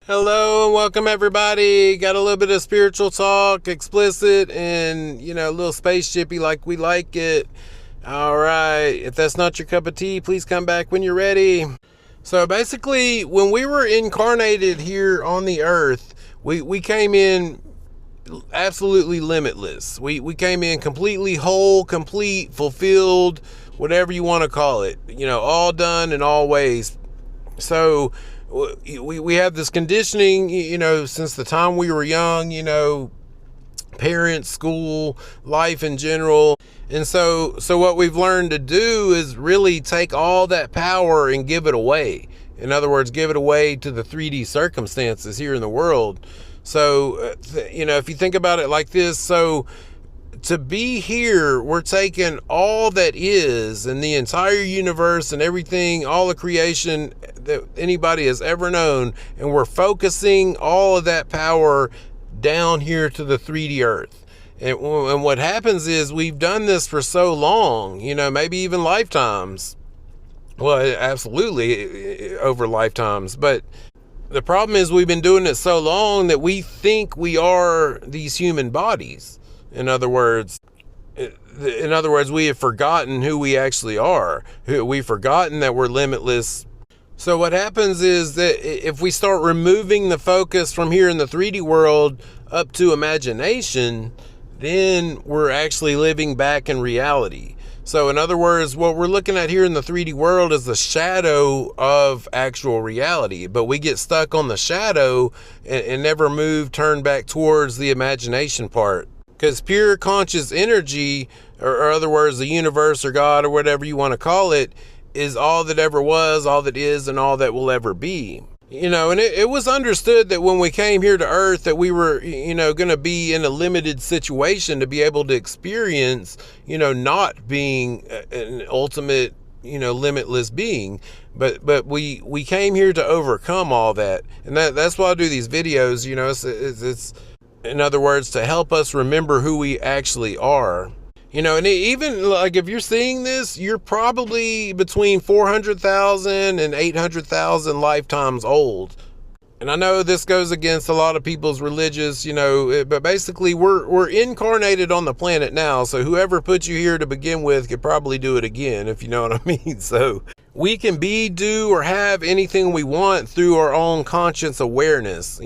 Hello and welcome everybody. Got a little bit of spiritual talk, explicit and, a little spaceshipy like we like it. All right. If that's not your cup of tea, please come back when you're ready. So basically, when we were incarnated here on the earth, we came in absolutely limitless. We came in completely whole, complete, fulfilled, whatever you want to call it. All done in all ways. So we have this conditioning, since the time we were young, parents, school, life in general. And so what we've learned to do is really take all that power and give it away. In other words, give it away to the 3D circumstances here in the world. So, if you think about it like this, so to be here, we're taking all that is and the entire universe and everything, all the creation that anybody has ever known, and we're focusing all of that power down here to the 3D earth. And what happens is we've done this for so long, maybe even lifetimes. Well, absolutely over lifetimes. But the problem is we've been doing it so long that we think we are these human bodies. In other words, we have forgotten who we actually are. We've forgotten that we're limitless. So what happens is that if we start removing the focus from here in the 3D world up to imagination, then we're actually living back in reality. So in other words, what we're looking at here in the 3D world is the shadow of actual reality. But we get stuck on the shadow and never turn back towards the imagination part. Because pure conscious energy, or other words, the universe or God or whatever you want to call it, is all that ever was, all that is, and all that will ever be. And it was understood that when we came here to Earth that we were, going to be in a limited situation to be able to experience, not being an ultimate, limitless being. But we came here to overcome all that. And that's why I do these videos, it's in other words, to help us remember who we actually are. And even like if you're seeing this, you're probably between 400,000 and 800,000 lifetimes old. And I know this goes against a lot of people's religious, but basically we're incarnated on the planet now. So whoever put you here to begin with could probably do it again, if you know what I mean. So we can be, do, or have anything we want through our own conscious awareness,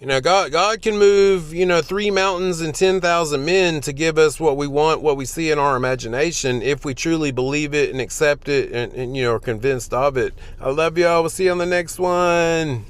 God can move, 3 mountains and 10,000 men to give us what we want, what we see in our imagination, if we truly believe it and accept it and are convinced of it. I love y'all. We'll see you on the next one.